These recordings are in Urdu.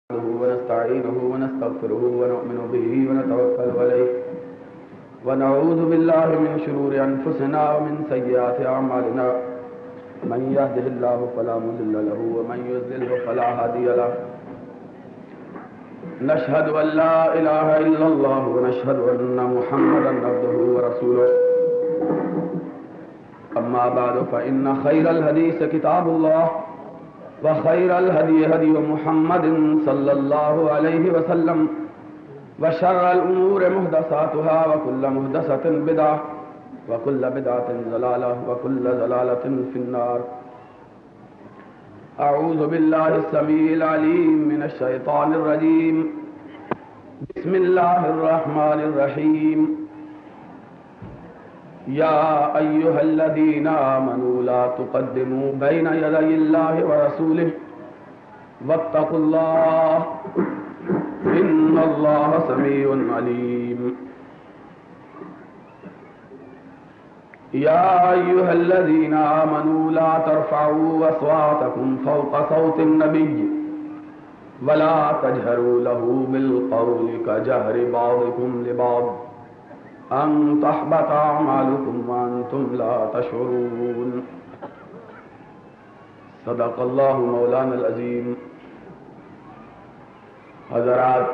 ونستعينه ونستغفره ونؤمن به ونتوكل عليه ونعوذ بالله من شرور أنفسنا ومن سيئات أعمالنا من يهده الله فلا مضل له ومن يضلل فلا هادي له نشهد أن لا إله إلا الله ونشهد أن محمدا عبده ورسوله أما بعد فإن خير الحديث كتاب الله وخير الهدي هدي محمد صلى الله عليه وسلم وشر الأمور محدثاتها وكل محدثة بدعة وكل بدعة ضلالة وكل ضلالة في النار. أعوذ بالله السميع العليم من الشيطان الرجيم. بسم الله الرحمن الرحيم. يا أيها الذين آمنوا لا تقدموا بين يدي الله ورسوله واتقوا الله إن الله سميع عليم. يا أيها الذين آمنوا لا ترفعوا أصواتكم فوق صوت النبي ولا تجهروا له بالقول كجهر بعضكم لبعض أن تحبط أعمالكم وأنتم لا تشعرون. صدق اللہ مولانا العظیم. حضرات،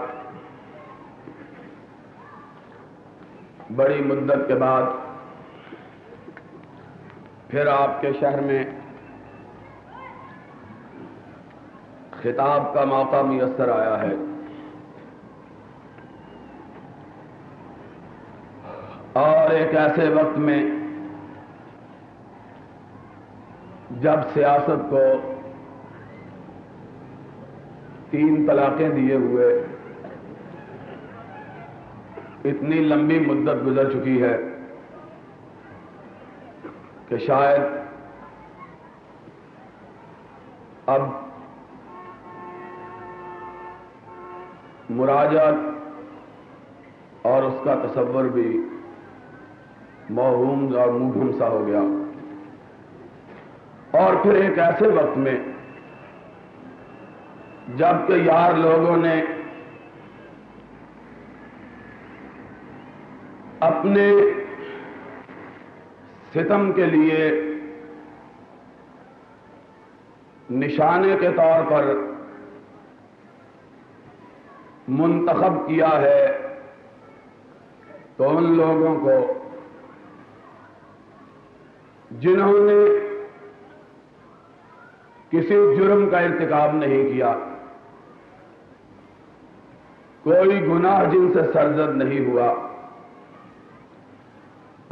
بڑی مدت کے بعد پھر آپ کے شہر میں خطاب کا موقع میسر آیا ہے اور ایک ایسے وقت میں جب سیاست کو 3 طلاقیں دیے ہوئے اتنی لمبی مدت گزر چکی ہے کہ شاید اب مراجعت اور اس کا تصور بھی موہوم اور مبہم سا ہو گیا. اور پھر ایک ایسے وقت میں جب کہ یار لوگوں نے اپنے ستم کے لیے نشانے کے طور پر منتخب کیا ہے تو ان لوگوں کو جنہوں نے کسی جرم کا ارتکاب نہیں کیا، کوئی گناہ جن سے سرزد نہیں ہوا،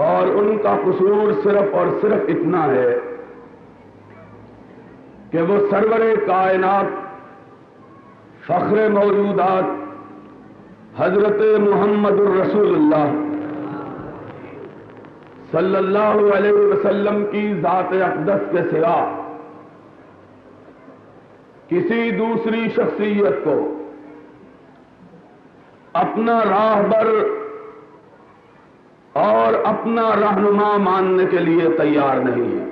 اور ان کا قصور صرف اور صرف اتنا ہے کہ وہ سرور کائنات فخر موجودات حضرت محمد الرسول اللہ صلی اللہ علیہ وسلم کی ذات اقدس کے سوا کسی دوسری شخصیت کو اپنا راہبر اور اپنا رہنما ماننے کے لیے تیار نہیں ہے.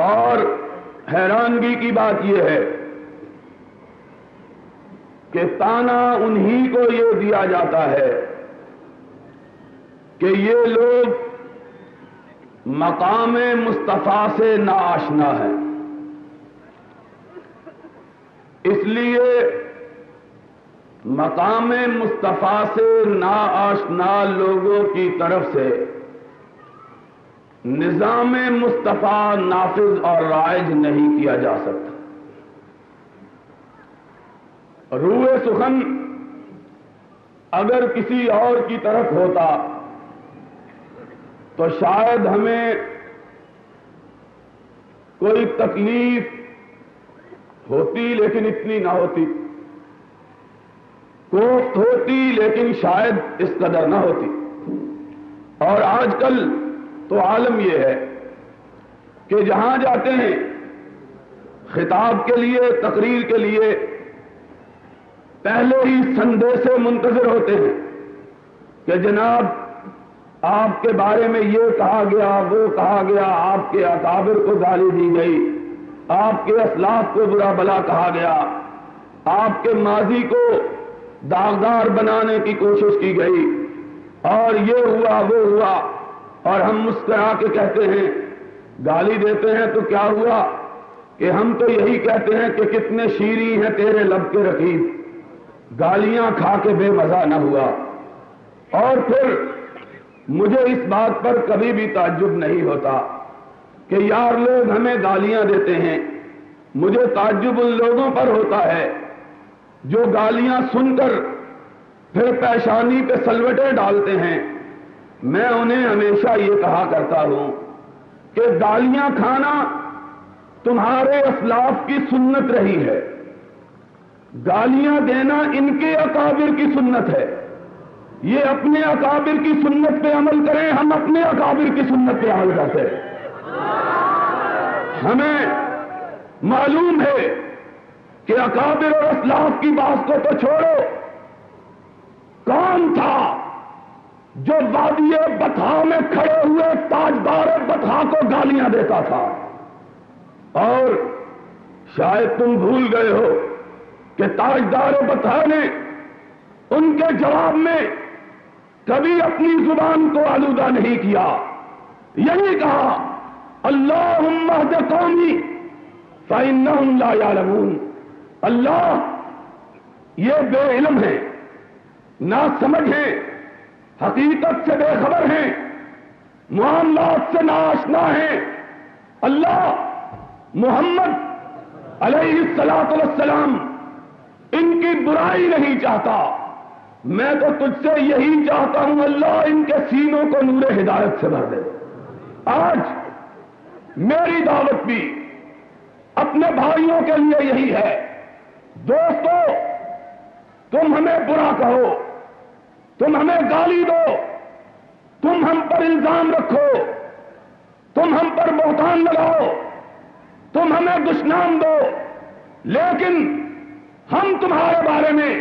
اور حیرانگی کی بات یہ ہے کہ تانا انہی کو یہ دیا جاتا ہے کہ یہ لوگ مقام مصطفیٰ سے ناآشنا ہیں. اس لیے مقام مصطفیٰ سے ناآشنا لوگوں کی طرف سے نظام مصطفیٰ نافذ اور رائج نہیں کیا جا سکتا. روح سخن اگر کسی اور کی طرف ہوتا تو شاید ہمیں کوئی تکلیف ہوتی لیکن اتنی نہ ہوتی، کوفت ہوتی لیکن شاید اس قدر نہ ہوتی. اور آج کل تو عالم یہ ہے کہ جہاں جاتے ہیں خطاب کے لیے، تقریر کے لیے، پہلے ہی سندیسے منتظر ہوتے ہیں کہ جناب آپ کے بارے میں یہ کہا گیا، وہ کہا گیا، آپ کے اکابر کو گالی دی گئی، آپ کے اسلاف کو برا بلا کہا گیا، آپ کے ماضی کو داغدار بنانے کی کوشش کی گئی، اور یہ ہوا وہ ہوا، اور ہم مسکرا کے کہتے ہیں، گالی دیتے ہیں تو کیا ہوا کہ ہم تو یہی کہتے ہیں کہ کتنے شیریں ہیں تیرے لب کے رقیب، گالیاں کھا کے بے مزہ نہ ہوا۔ اور پھر مجھے اس بات پر کبھی بھی تعجب نہیں ہوتا کہ یار لوگ ہمیں گالیاں دیتے ہیں، مجھے تعجب ان لوگوں پر ہوتا ہے جو گالیاں سن کر پھر پیشانی پہ سلوٹیں ڈالتے ہیں۔ میں انہیں ہمیشہ یہ کہا کرتا ہوں کہ گالیاں کھانا تمہارے اسلاف کی سنت رہی ہے، گالیاں دینا ان کے اکابر کی سنت ہے۔ یہ اپنے اکابر کی سنت پہ عمل کریں، ہم اپنے اکابر کی سنت پہ عمل کرتے ہیں۔ ہمیں معلوم ہے کہ اکابر اور اسلاف کی بات کو تو چھوڑو، کون تھا جو وادی بطحا میں کھڑے ہوئے تاجدار بطحا کو گالیاں دیتا تھا؟ اور شاید تم بھول گئے ہو کہ تاجدار بطحا نے ان کے جواب میں کبھی اپنی زبان کو آلودہ نہیں کیا، یہی کہا اللہم اہد قومی فإنہم لا یعلمون۔ اللہ یہ بے علم ہیں، نا سمجھ ہیں، حقیقت سے بے خبر ہیں، معاملات سے ناآشنا ہیں۔ اللہ محمد علیہ الصلاۃ والسلام ان کی برائی نہیں چاہتا، میں تو تجھ سے یہی چاہتا ہوں اللہ ان کے سینوں کو نور ہدایت سے بھر دے۔ آج میری دعوت بھی اپنے بھائیوں کے لیے یہی ہے، دوستو تم ہمیں برا کہو، تم ہمیں گالی دو، تم ہم پر الزام رکھو، تم ہم پر بہتان لگاؤ، تم ہمیں دشنام دو، لیکن ہم تمہارے بارے میں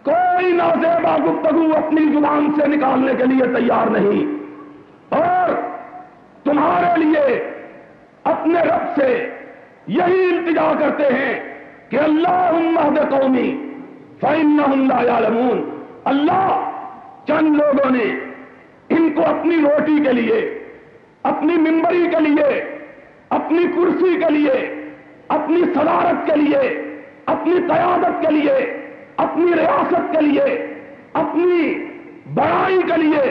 کوئی نازیبا گفتگو اپنی زبان سے نکالنے کے لیے تیار نہیں، اور تمہارے لیے اپنے رب سے یہی التجا کرتے ہیں کہ اللہم اہد قومی فإنہم لا یعلمون۔ اللہ چند لوگوں نے ان کو اپنی روٹی کے لیے، اپنی ممبری کے لیے، اپنی کرسی کے لیے، اپنی صدارت کے لیے، اپنی قیادت کے لیے، اپنی ریاست کے لیے، اپنی بڑائی کے لیے،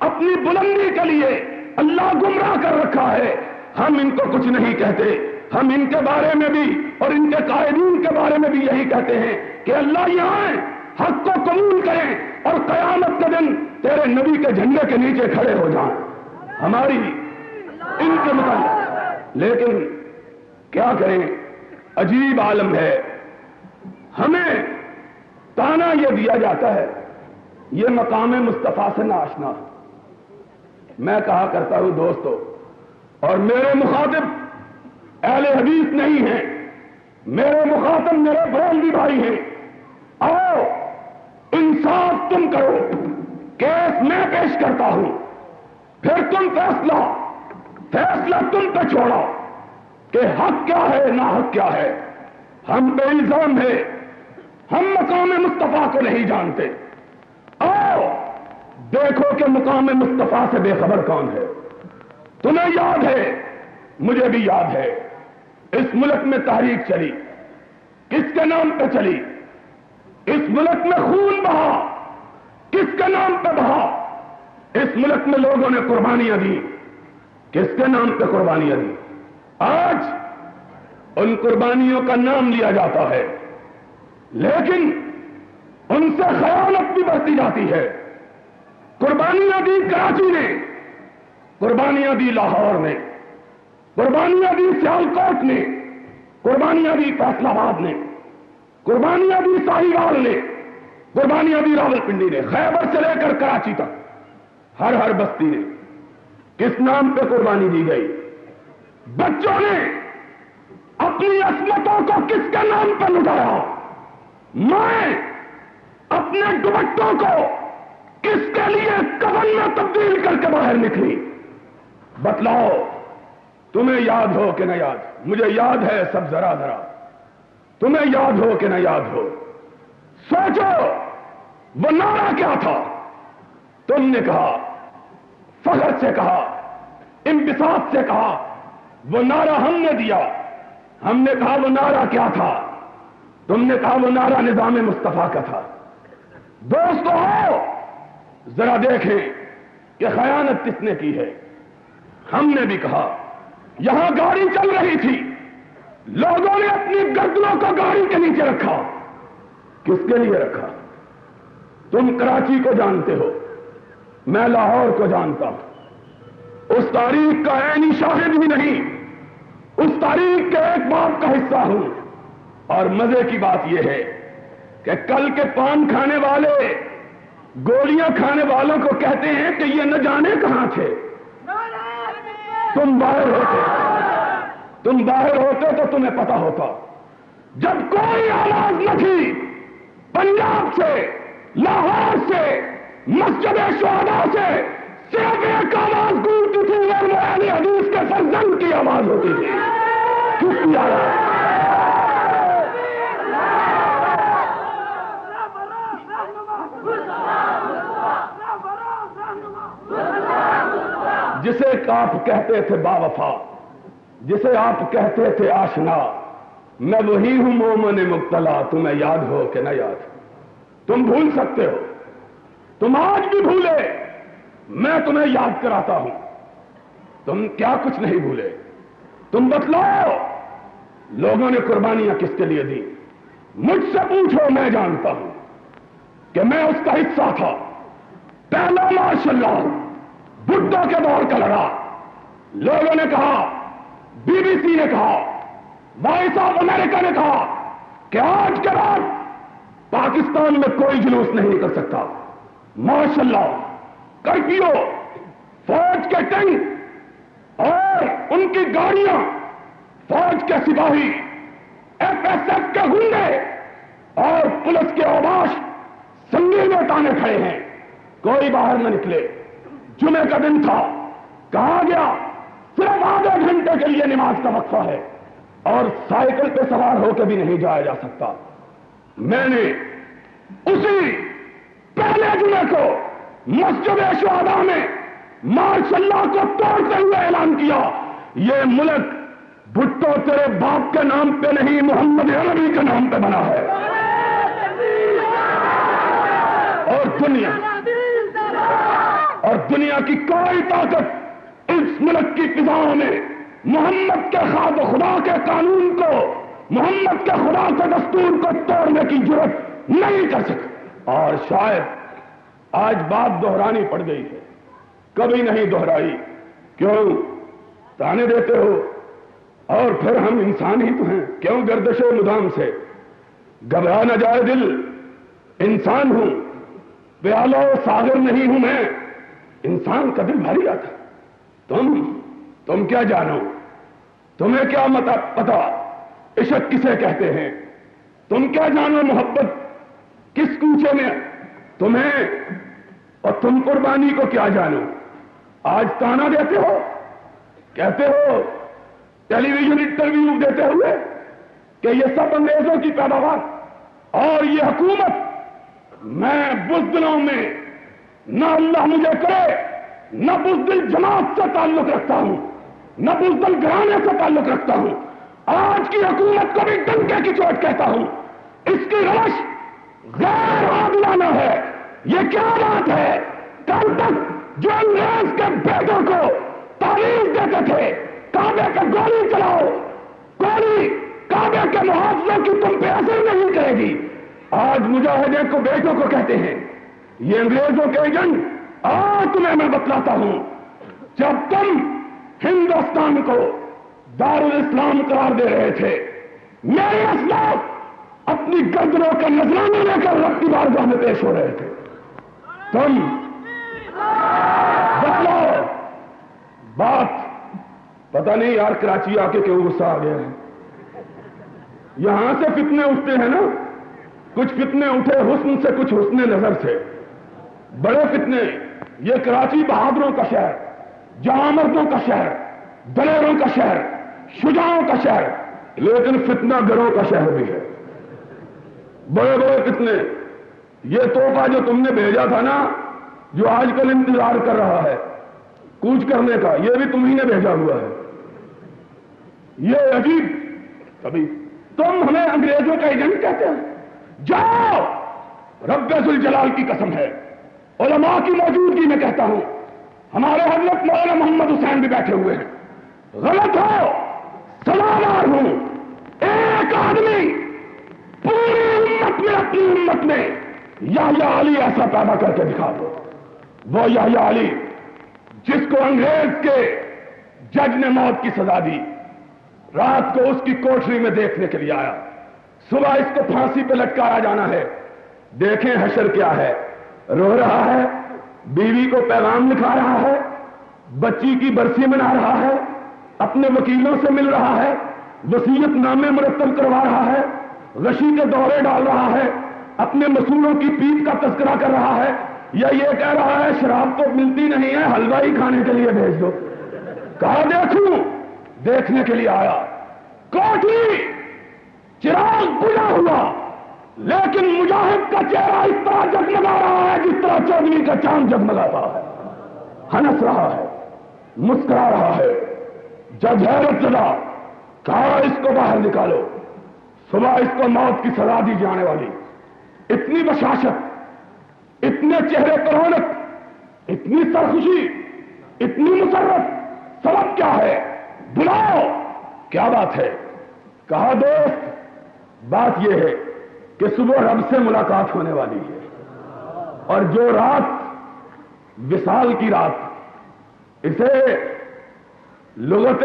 اپنی بلندی کے لیے اللہ گمراہ کر رکھا ہے۔ ہم ان کو کچھ نہیں کہتے، ہم ان کے بارے میں بھی اور ان کے قائدین کے بارے میں بھی یہی کہتے ہیں کہ اللہ یہاں آئیں، حق کو قبول کریں اور قیامت کے دن تیرے نبی کے جھنڈے کے نیچے کھڑے ہو جائیں، ہماری ان کے متعلق۔ لیکن کیا کریں، عجیب عالم ہے، ہمیں تانا یہ دیا جاتا ہے، یہ مقام مصطفیٰ سے ناآشنا۔ میں کہا کرتا ہوں دوستو، اور میرے مخاطب اہل حدیث نہیں ہیں، میرے مخاطب میرے بریلوی بھائی ہیں، آؤ انصاف تم کرو، کیس میں پیش کرتا ہوں، پھر تم فیصلہ تم پہ چھوڑو کہ حق کیا ہے نا حق کیا ہے۔ ہم پہ الزام ہے ہم مقام مصطفیٰ کو نہیں جانتے، آؤ دیکھو کہ مقام مصطفیٰ سے بے خبر کون ہے۔ تمہیں یاد ہے، مجھے بھی یاد ہے، اس ملک میں تحریک چلی، کس کے نام پہ چلی؟ اس ملک میں خون بہا، کس کے نام پہ بہا؟ اس ملک میں لوگوں نے قربانیاں دی، کس کے نام پہ قربانیاں دی؟ آج ان قربانیوں کا نام لیا جاتا ہے، لیکن ان سے خیانت بھی برتی جاتی ہے۔ قربانیاں دی کراچی نے، قربانیاں دی لاہور نے، قربانیاں دی سیالکوٹ نے، قربانیاں دی فیصلہ آباد نے، قربانیاں دی ساہیوال نے، قربانیاں دی راولپنڈی نے، خیبر سے لے کر کراچی تک ہر بستی نے کس نام پہ قربانی دی گئی؟ بچوں نے اپنی عصمتوں کو کس کے نام پہ لٹایا؟ میں اپنے دوپٹوں کو کس کے لیے کفن میں تبدیل کر کے باہر نکلی؟ بتلاؤ تمہیں یاد ہو کہ نہ یاد، مجھے یاد ہے سب ذرا ذرا، تمہیں یاد ہو کہ نہ یاد ہو، سوچو وہ نعرہ کیا تھا؟ تم نے کہا، فخر سے کہا، انبساط سے کہا، وہ نعرہ ہم نے دیا۔ ہم نے کہا وہ نعرہ کیا تھا؟ تم نے کہا وہ نعرہ نظام مصطفیٰ کا تھا۔ دوستو ذرا دیکھیں کہ خیانت کس نے کی ہے۔ ہم نے بھی کہا، یہاں گاڑی چل رہی تھی، لوگوں نے اپنی گردنوں کو گاڑی کے نیچے رکھا۔ کس کے لیے رکھا؟ تم کراچی کو جانتے ہو، میں لاہور کو جانتا ہوں، اس تاریخ کا عینی شاہد ہی نہیں، اس تاریخ کے ایک باب کا حصہ ہوں۔ اور مزے کی بات یہ ہے کہ کل کے پان کھانے والے گولیاں کھانے والوں کو کہتے ہیں کہ یہ نہ جانے کہاں تھے۔ تم باہر ہوتے تو تمہیں پتا ہوتا۔ جب کوئی آواز نہ تھی، پنجاب سے، لاہور سے، مسجد شہداء سے صرف ایک آواز گونجتی تھی، اور وہ اہل حدیث کے فرزند کی آواز ہوتی تھی۔ کس کی آواز؟ جسے آپ کہتے تھے با وفا، جسے آپ کہتے تھے آشنا، میں وہی ہوں مومن مبتلا، تمہیں یاد ہو کہ نہ یاد۔ تم بھول سکتے ہو، تم آج بھی بھولے، میں تمہیں یاد کراتا ہوں۔ تم کیا کچھ نہیں بھولے؟ تم بتلاؤ لوگوں نے قربانیاں کس کے لیے دی؟ مجھ سے پوچھو، میں جانتا ہوں کہ میں اس کا حصہ تھا۔ پہلا ماشاءاللہ بھٹو کے دور کا لڑا، لوگوں نے کہا، بی بی سی نے کہا، وائس آف امریکہ نے کہا کہ آج کے بعد پاکستان میں کوئی جلوس نہیں کر سکتا۔ ماشاءاللہ کرفیو، فوج کے ٹینک اور ان کی گاڑیاں، فوج کے سپاہی، ایف ایس ایف کے گنڈے اور پولیس کے اوباش سنگین میں تانے کھڑے ہیں، کوئی باہر نہ نکلے۔ جمعے کا دن تھا، کہا گیا صرف آدھے گھنٹے کے لیے نماز کا وقفہ ہے، اور سائیکل پہ سوار ہو کے بھی نہیں جایا جا سکتا۔ میں نے اسی پہلے جمعے کو مسجد شہداء میں مارشاء اللہ کو توڑتے ہوئے اعلان کیا، یہ ملک بھٹو تیرے باپ کے نام پہ نہیں، محمد عربی کے نام پہ بنا ہے۔ اور دنیا کی کوئی طاقت اس ملک کی فضاؤں میں محمد کے خاد خدا کے قانون کو، محمد کے خدا کے دستور کو توڑنے کی جرات نہیں کر سکتی۔ اور شاید آج بات دہرانی پڑ گئی ہے، کبھی نہیں دہرائی۔ کیوں تانے دیتے ہو؟ اور پھر ہم انسان ہی تو ہیں، کیوں گردش مدام سے؟ گھبرا نہ جائے دل، انسان ہوں، پیالو ساغر نہیں ہوں میں، انسان کا دل بھاری آتا۔ تم کیا جانو؟ تمہیں کیا پتا عشق کسے کہتے ہیں؟ تم کیا جانو محبت کس کوچے میں تمہیں؟ اور تم قربانی کو کیا جانو؟ آج تانا دیتے ہو، کہتے ہو ٹیلی ویژن انٹرویو دیتے ہوئے کہ یہ سب انگریزوں کی پیداوار اور یہ حکومت، میں بزدلوں میں نہ اللہ مجھے کرے، نہ بزدل جماعت سے تعلق رکھتا ہوں، نہ بزدل گھرانے سے تعلق رکھتا ہوں۔ آج کی حکومت کو بھی ڈنکے کی چوٹ کہتا ہوں، اس کی روش غیر عادلانہ ہے۔ یہ کیا بات ہے؟ کل تک جو انگریز کے بیٹوں کو تعلیم دیتے تھے کعبے پہ گولی چلاؤ، گولی کعبے کے محافظوں کی تم پہ اثر نہیں کرے گی، آج مجاہدے کو بیٹوں کو کہتے ہیں یہ انگریزوں کے ایجنٹ۔ آج تمہیں میں بتلاتا ہوں، جب تم ہندوستان کو دارالاسلام قرار دے رہے تھے، میرے اسلاف اپنی گردنوں کا نذرانہ لے کر رب کی بارگاہ میں پیش ہو رہے تھے۔ تم بتلاؤ بات، پتہ نہیں یار کراچی آ کے کیوں غصہ آ گیا ہے۔ یہاں سے فتنے اٹھتے ہیں نا، کچھ فتنے اٹھے حسن سے، کچھ حسن نظر سے، بڑے فتنے۔ یہ کراچی بہادروں کا شہر، جہاں مردوں کا شہر، دلیروں کا شہر، شجاعوں کا شہر، لیکن فتنہ گروں کا شہر بھی ہے. بڑے بڑے فتنے. یہ تحفہ جو تم نے بھیجا تھا نا، جو آج کل انتظار کر رہا ہے کوچ کرنے کا، یہ بھی تم ہی نے بھیجا ہوا ہے. یہ عجیب. کبھی تم ہمیں انگریزوں کا ایجنٹ کہتے ہیں. جاؤ، رب ذوالجلال کی قسم ہے، علماء کی موجودگی میں کہتا ہوں، ہمارے حضرت مولانا محمد حسین بھی بیٹھے ہوئے ہیں. غلط ہو، سلامار ہوں. ایک آدمی پوری امت میں، اپنی امت میں یحییٰ علی ایسا پیدا کر کے دکھا دو. وہ یحییٰ علی جس کو انگریز کے جج نے موت کی سزا دی، رات کو اس کی کوٹری میں دیکھنے کے لیے آیا، صبح اس کو پھانسی پہ لٹکایا جانا ہے. دیکھیں حشر کیا ہے. رو رہا ہے، بیوی کو پیغام لکھا رہا ہے، بچی کی برسی منا رہا ہے، اپنے وکیلوں سے مل رہا ہے، وصیت نامے مرتب کروا رہا ہے، غشی کے دورے ڈال رہا ہے، اپنے مسئولوں کی پیٹ کا تذکرہ کر رہا ہے، یا یہ کہہ رہا ہے شراب تو ملتی نہیں ہے، حلوہ ہی کھانے کے لیے بھیج دو. کہا دیکھوں. دیکھنے کے لیے آیا. کوٹھی چراغ بجھا ہوا، لیکن مجاہد کا چہرہ اس طرح جگمگا رہا ہے جس طرح چودھویں کا چاند جگمگاتا ہے. ہنس رہا ہے، مسکرا رہا ہے. جج حیرت زدہ. کہا اس کو باہر نکالو. صبح اس کو موت کی سزا دی جانے والی. اتنی بشاشت، اتنے چہرے پر رونق، اتنی سرخوشی، اتنی مسرت، سبب کیا ہے؟ بلاؤ. کیا بات ہے؟ کہا دوست بات یہ ہے کہ صبح رب سے ملاقات ہونے والی ہے، اور جو رات وصال کی رات، اسے لغت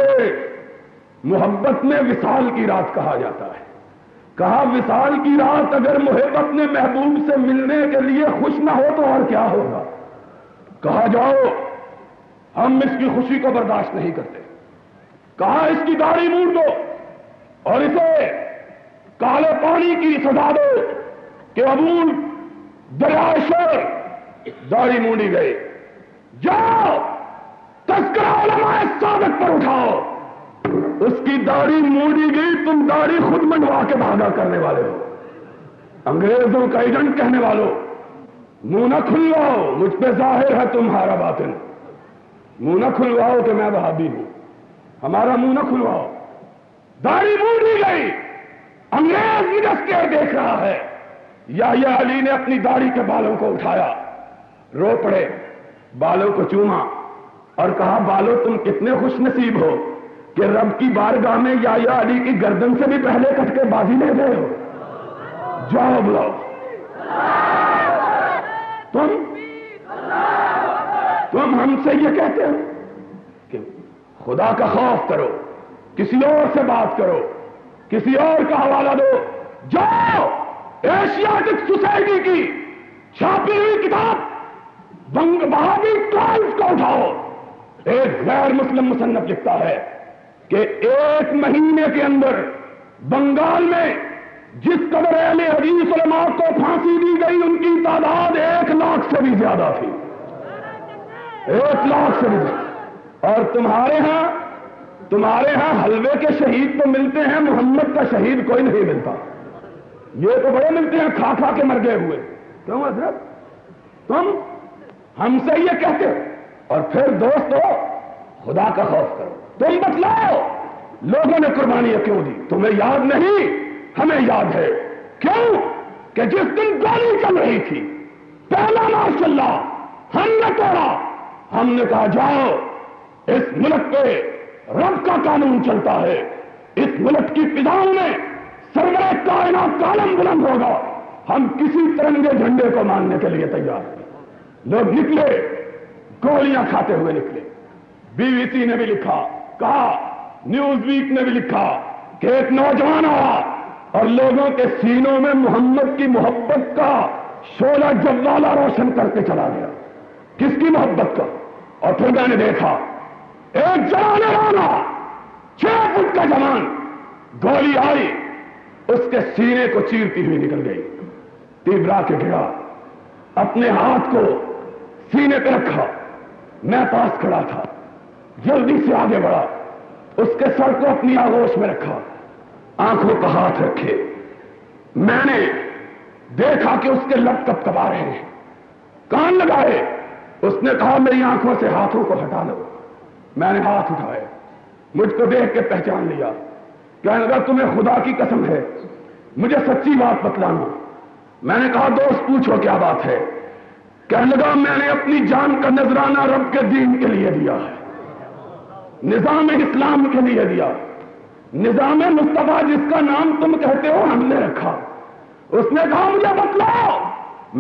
محبت میں وصال کی رات کہا جاتا ہے. کہا وصال کی رات اگر محب اپنے محبوب سے ملنے کے لیے خوش نہ ہو تو اور کیا ہوگا. کہا جاؤ، ہم اس کی خوشی کو برداشت نہیں کرتے. کہا اس کی داڑھی موڑ دو اور اسے کالے پانی کی سزا دو کہ عبور دریائے شور. داڑھی موڑی گئی. جاؤ تذکرہ علماء صادق پر اٹھاؤ. اس کی داڑھی موڑی گئی. تم داڑھی خود منڈوا کے بھاگا کرنے والے ہو. انگریزوں کا ایجنٹ کہنے والوں، منہ نہ کھلواؤ، مجھ پہ ظاہر ہے تمہارا باطن. منہ نہ کھلواؤ کہ میں وہابی ہوں. ہمارا منہ نہ کھلواؤ. داڑھی موڑی گئی. انگریز مجس کے دیکھ رہا ہے. یحییٰ علی نے اپنی داڑھی کے بالوں کو اٹھایا، رو پڑے، بالوں کو چوما اور کہا بالو تم کتنے خوش نصیب ہو کہ رب کی بارگاہ میں یحییٰ علی کی گردن سے بھی پہلے کٹ کے بازی لے گئے ہو. جاؤ بلاؤ. تم ہم سے یہ کہتے ہو کہ خدا کا خوف کرو، کسی اور سے بات کرو، کسی اور کا حوالہ دو. جاؤ ایشیاٹک سوسائٹی کی چھاپی ہوئی کتاب بہادی ٹرائلز کو اٹھاؤ. ایک غیر مسلم مصنف لکھتا ہے کہ 1 مہینے کے اندر بنگال میں جس قدر اہل حدیث علماء کو پھانسی دی گئی ان کی تعداد 1 لاکھ سے بھی زیادہ تھی. 1 لاکھ سے بھی زیادہ. اور تمہارے ہاں حلوے کے شہید تو ملتے ہیں، محمد کا شہید کوئی نہیں ملتا. یہ تو بڑے ملتے ہیں کھا کھا کے مر گئے ہوئے. کیوں حضرت تم ہم سے یہ کہتے ہو؟ اور پھر دوستو خدا کا خوف کرو. تم بتلاؤ لوگوں نے قربانیاں کیوں دی؟ تمہیں یاد نہیں؟ ہمیں یاد ہے. کیوں کہ جس دن گولی چل رہی تھی، پہلا ماشاءاللہ ہم نے توڑا. ہم نے کہا جاؤ، اس ملک پہ رب کا قانون چلتا ہے، اس ملک کی فضاؤں میں سرور کائنات کا علم بلند ہوگا. ہم کسی ترنگے جھنڈے کو ماننے کے لیے تیار ہیں. لوگ نکلے، گولیاں کھاتے ہوئے نکلے. BBC نے بھی لکھا، کہا نیوز ویک نے بھی لکھا کہ ایک نوجوان آیا اور لوگوں کے سینوں میں محمد کی محبت کا شعلہ جوالا روشن کر کے چلا گیا. کس کی محبت کا؟ اور پھر میں نے دیکھا ایک جوان رانا 6 فٹ کا جوان، گولی آئی اس کے سینے کو چیرتی ہوئی نکل گئی. تیبرا کے گرا، اپنے ہاتھ کو سینے پہ رکھا. میں پاس کھڑا تھا، جلدی سے آگے بڑھا. اس کے سر کو اپنی آغوش میں رکھا، آنکھوں کا ہاتھ رکھے، میں نے دیکھا کہ اس کے لب کپکپا رہے ہیں، کان لگائے، اس نے کہا میری آنکھوں سے ہاتھوں کو ہٹا لو، میں نے ہاتھ اٹھائے، مجھ کو دیکھ کے پہچان لیا، کہنے لگا تمہیں خدا کی قسم ہے مجھے سچی بات بتلانا۔ میں نے کہا دوست پوچھو کیا بات ہے؟ کہنے لگا میں نے اپنی جان کا نذرانہ رب کے دین کے لیے دیا ہے، نظام اسلام کے لیے دیا، نظام مصطفیٰ جس کا نام تم کہتے ہو ہم نے رکھا۔ اس نے کہا مجھے بتلاؤ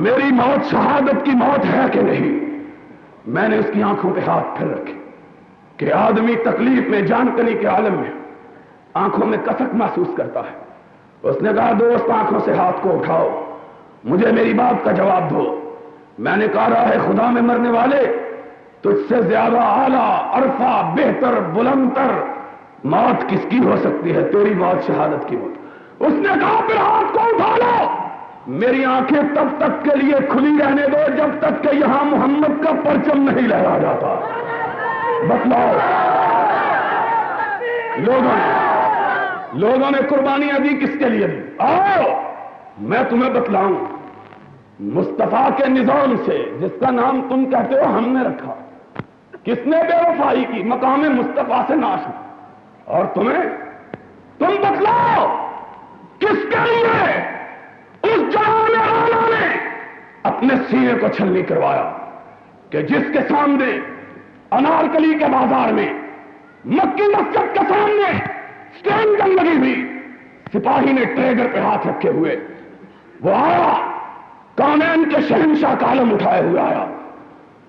میری موت شہادت کی موت ہے کہ نہیں؟ میں نے اس کی آنکھوں پہ ہاتھ پھر رکھے کہ آدمی تکلیف میں، جان کنی کے عالم میں آنکھوں میں کسک محسوس کرتا ہے۔ اس نے کہا دوست آنکھوں سے ہاتھ کو اٹھاؤ، مجھے میری بات کا جواب دو۔ میں نے کہا رہا ہے خدا میں مرنے والے تجھ سے زیادہ اعلیٰ، عرفہ، بہتر، بلندتر موت کس کی ہو سکتی ہے؟ تیری موت شہادت کی موت۔ اس نے کہا پھر ہاتھ کو اٹھا لو، میری آنکھیں تب تک کے لیے کھلی رہنے دو جب تک کہ یہاں محمد کا پرچم نہیں لہرا جاتا۔ بتلاؤ لوگوں نے قربانیاں دی کس کے لیے دی؟ آؤ میں تمہیں بتلاؤں، مصطفیٰ کے نظام سے جس کا نام تم کہتے ہو ہم نے رکھا، کس نے بے وفائی کی؟ مقام مصطفیٰ سے ناش، اور تم بتلاؤ کس کے لیے اس جہان اعلیٰ نے اپنے سینے کو چھلنی کروایا کہ جس کے سامنے انارکلی کے بازار میں، مکی مسجد کے سامنے اسٹینڈ گن لگی ہوئی، سپاہی نے ٹریگر پہ ہاتھ رکھے ہوئے وہ آیا، کونین کے شہنشاہ کا علم اٹھائے ہوئے آیا،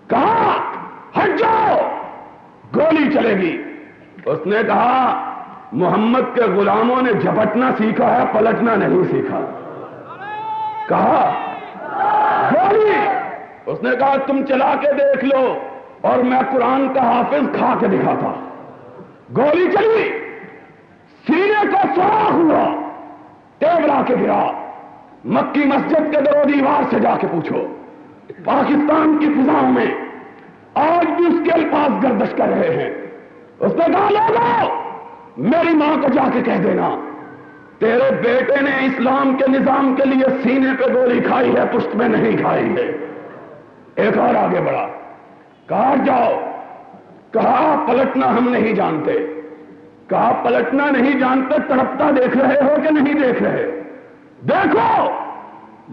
کہا ہٹ جاؤ گولی چلے گی۔ اس نے کہا محمد کے غلاموں نے جھپٹنا سیکھا ہے، پلٹنا نہیں سیکھا۔ کہا گولی، اس نے کہا تم چلا کے دیکھ لو اور میں قرآن کا حافظ کھا کے دکھاتا۔ گولی چلی، سینے کو سوراخ ہوا، ٹیبلا کے گرا۔ مکی مسجد کے در و دیوار سے جا کے پوچھو، پاکستان کی فضاؤں میں آج بھی اس کے الفاظ گردش کر رہے ہیں۔ اس نے کہا لوگوں میری ماں کو جا کے کہہ دینا تیرے بیٹے نے اسلام کے نظام کے لیے سینے پہ گولی کھائی ہے، پشت میں نہیں کھائی ہے۔ ایک اور آگے بڑھا، کہا جاؤ، کہا پلٹنا ہم نہیں جانتے۔ کہا پلٹنا نہیں جانتے، تڑپتا دیکھ رہے ہو کہ نہیں دیکھ رہے؟ دیکھو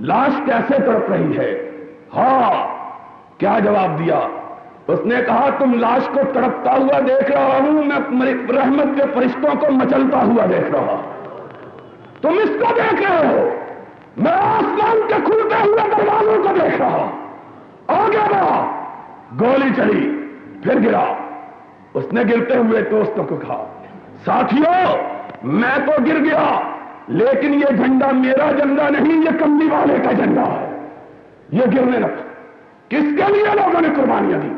لاش کیسے تڑپ رہی ہے۔ ہاں، کیا جواب دیا؟ اس نے کہا تم لاش کو تڑپتا ہوا دیکھ رہا ہوں، میں رحمت کے فرشتوں کو مچلتا ہوا دیکھ رہا ہوں۔ تم اس کو دیکھ رہے ہو، میں آسمان کے کھلتے ہوئے دروازوں کو دیکھ رہا ہوں۔ آگے بڑھا، گولی چلی، پھر گرا۔ اس نے گرتے ہوئے دوستوں کو کہا ساتھیوں میں تو گر گیا لیکن یہ جھنڈا میرا جھنڈا نہیں، یہ کملی والے کا جھنڈا ہے، یہ گرنے لگا۔ کس کے لیے لوگوں نے قربانیاں دی؟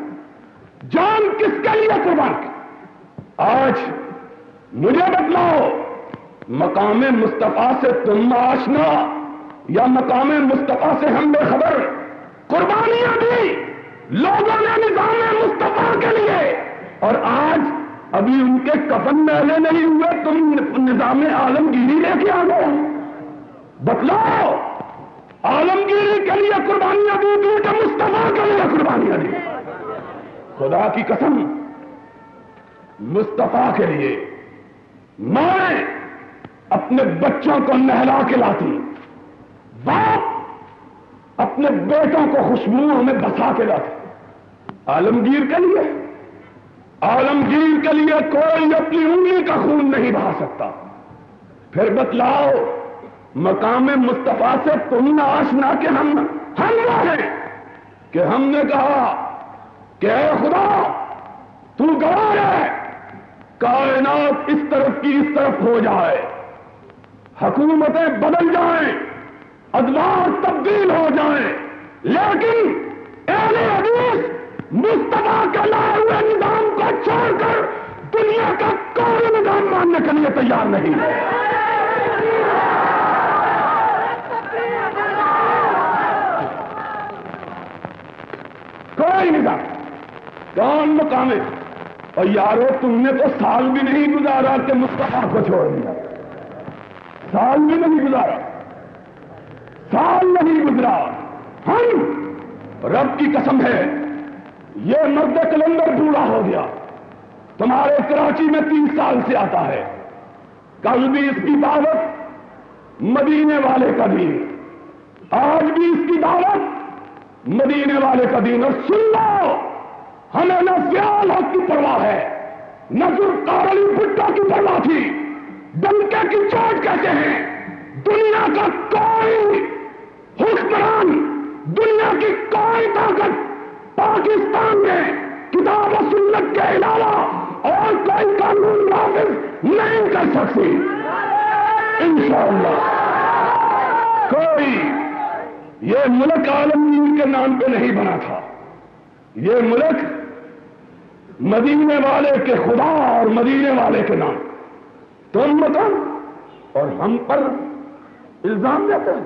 جان کس کے لیے قربان کی؟ آج مجھے بتلاؤ مقام مصطفیٰ سے تم آشنا یا مقام مصطفیٰ سے ہم بے خبر؟ قربانیاں دی لوگوں نے نظام مصطفیٰ کے لیے، اور آج ابھی ان کے کفن میلے نہیں ہوئے تم نظام عالمگیری لے کے آ گئے۔ بتلاؤ عالمگیری کے لیے قربانیاں دی کہ مصطفیٰ کے لیے قربانیاں دی؟ خدا کی قسم مصطفیٰ کے لیے ماں اپنے بچوں کو نہلا کے لاتی، باپ اپنے بیٹوں کو خوشبوؤں میں بسا کے لاتے۔ عالمگیر کے لیے، عالمگیر کے لیے کوئی اپنی انگلی کا خون نہیں بہا سکتا۔ پھر بتلاؤ مقام مصطفیٰ سے تم نہ آشنا کہ ہم وہ ہیں کہ ہم نے کہا کہ اے خدا تو گواہ ہے، کائنات اس طرف کی اس طرف ہو جائے، حکومتیں بدل جائیں، ادوار تبدیل ہو جائیں، لیکن اہل حدیث مصطفیٰ کے لائے ہوئے نظام کو چھوڑ کر دنیا کا کوئی نظام ماننے کے لیے تیار نہیں ہے۔ کوئی نظام، کون مقام اور یارو تم نے تو سال بھی نہیں گزارا کہ مصطفیٰ کو چھوڑ دیا، سال بھی نہیں گزارا، سال نہیں گزرا. ہم رب کی قسم ہے یہ مرد کلندر بوڑھا ہو گیا، تمہارے کراچی میں 3 سال سے آتا ہے، کل بھی اس کی دعوت مدینے والے کا دین، آج بھی اس کی دعوت مدینے والے کا دین. اور سن لو، ہمیں نہ سیال حق کی پرواہ ہے، نہ ذوالفقار علی بھٹو کی پرواہ تھی. ڈنکے کی چوٹ کہتے ہیں دنیا کا کوئی حکمران، دنیا کی کوئی طاقت پاکستان میں کتاب و سنت کے علاوہ اور کوئی قانون نافذ نہیں کر سکتی انشاءاللہ. کوئی، یہ ملک عالمین کے نام پہ نہیں بنا تھا، یہ ملک مدینے والے کے خدا اور مدینے والے کے نام. تم بتاؤ اور ہم پر الزام دیتے ہو،